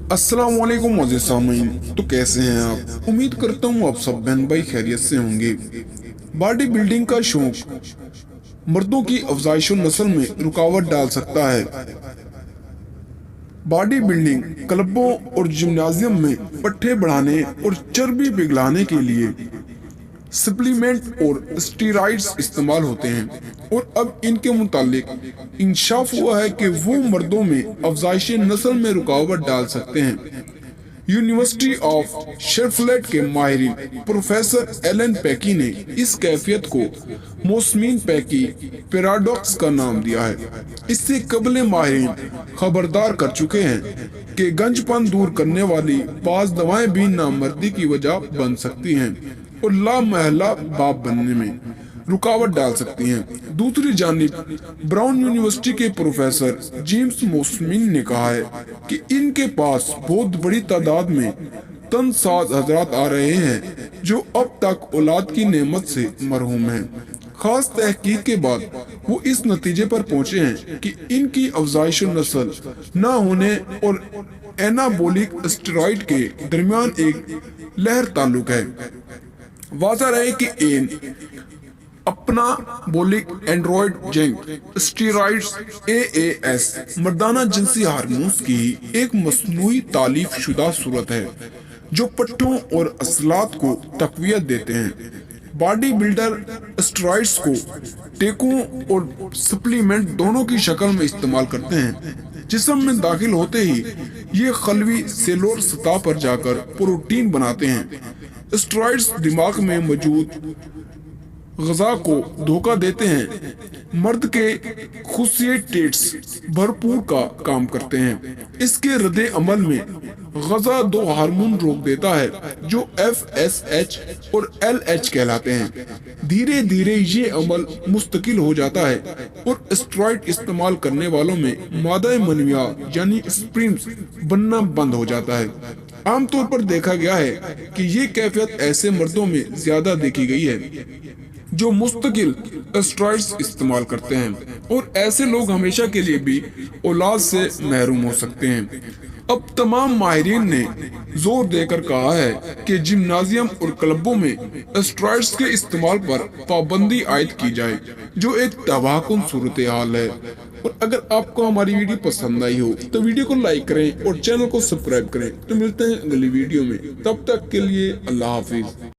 अस्सलाम वालेकुम मोअज़्ज़िज़ सामीन। तो कैसे हैं आप? उम्मीद करता हूँ आप सब बहन भाई खैरियत से होंगे। बॉडी बिल्डिंग का शौक मर्दों की अफजाइश नस्ल में रुकावट डाल सकता है। बॉडी बिल्डिंग क्लबों और जिम्नाजियम में पट्टे बढ़ाने और चर्बी पिघलाने के लिए सप्लीमेंट और स्टीरॉइड्स इस्तेमाल होते हैं, और अब इनके मुतालिक इंकशाफ हुआ है कि वो मर्दों में अफजाइश नस्ल में रुकावट डाल सकते हैं। यूनिवर्सिटी ऑफ शेफलेट के माहिरीन प्रोफेसर एलन पैकी ने इस कैफियत को मोसमीन पैकी पैराडॉक्स का नाम दिया है। इससे कबले माहिरीन खबरदार कर चुके हैं कि गंजपन दूर करने वाली बाज दवाएं भी नामर्दी की वजह बन सकती हैं और लामहला बाप बनने में रुकावट डाल सकती हैं। दूसरी जानिब ब्राउन यूनिवर्सिटी के प्रोफेसर जेम्स मोसमिन ने कहा है कि इनके पास बहुत बड़ी तादाद में तनसाज हजरात आ रहे हैं जो अब तक औलाद की नेमत से मरहूम हैं। खास तहकीक के बाद वो इस नतीजे पर पहुंचे हैं कि इनकी अफजाइश नस्ल न होने और एनाबोलिक स्टेरॉइड के दरमियान एक लहर ताल्लुक है। वाज़ा रहे कि एन अपना बोलिक एंड्रॉइड जंक स्टीरॉइड्स AAS मर्दाना जिनसी हार्मोन्स की एक मसनूई तालीफ शुदा सूरत है जो पट्टों और असलात को तकवियत देते हैं। बॉडी बिल्डर स्टेरॉइड्स को टेकों और सप्लीमेंट दोनों की शक्ल में इस्तेमाल करते हैं। जिस्म में दाखिल होते ही ये खलवी सेलुलर सतह पर जाकर प्रोटीन बनाते हैं। स्टेरॉइड्स दिमाग में मौजूद ग़िज़ा को धोखा देते हैं। मर्द के खुशिये टेट्स भरपूर का काम करते हैं। इसके रद्दे अमल में ग़िज़ा दो हार्मोन रोक देता है जो FSH और LH कहलाते हैं। धीरे धीरे ये अमल मुस्तकिल हो जाता है और स्टेरॉइड इस्तेमाल करने वालों में मादा मनविया यानी स्पर्म्स बनना बंद हो जाता है। आमतौर पर देखा गया है कि ये कैफियत ऐसे मर्दों में ज्यादा देखी गई है जो मुस्तकिल स्टेरॉइड्स इस्तेमाल करते हैं, और ऐसे लोग हमेशा के लिए भी औलाद से महरूम हो सकते हैं। अब तमाम माहिरीन ने जोर देकर कहा है कि जिम्नाजियम और क्लबों में स्टेरॉइड्स के इस्तेमाल पर पाबंदी आयद की जाए, जो एक तबाहकुन सूरत हाल है। और अगर आपको हमारी वीडियो पसंद आई हो तो वीडियो को लाइक करें और चैनल को सब्सक्राइब करें। तो मिलते हैं अगली वीडियो में, तब तक के लिए अल्लाह हाफिज।